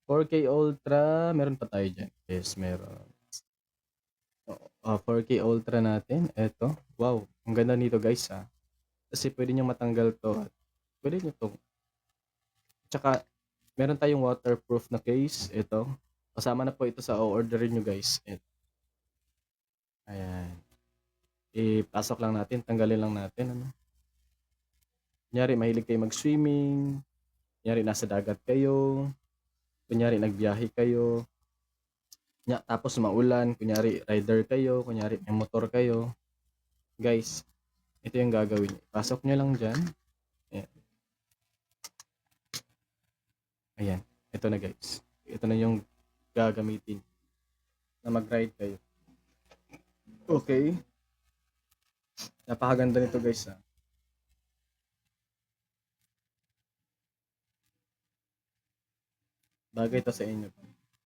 4K Ultra, meron pa tayo dyan. Yes, meron. 4K Ultra natin, eto. Wow, ang ganda nito guys ha. Kasi pwede nyo matanggal to at pwede nyo to. Tsaka, meron tayong waterproof na case, ito. Kasama na po ito sa o-orderin nyo guys. Ito. Ayan. Ipasok lang natin, tanggalin lang natin. Ano? Kunyari, mahilig kayo mag-swimming. Kunyari, nasa dagat kayo. Kunyari, nagbiyahe kayo. Tapos maulan, kunyari, rider kayo. Kunyari, may motor kayo. Guys, ito yung gagawin. Pasok nyo lang dyan. Ayan. Ayan. Ito na guys. Ito na yung gagamitin na mag-ride kayo. Okay. Napakaganda nito guys ha. Bagay ito sa inyo.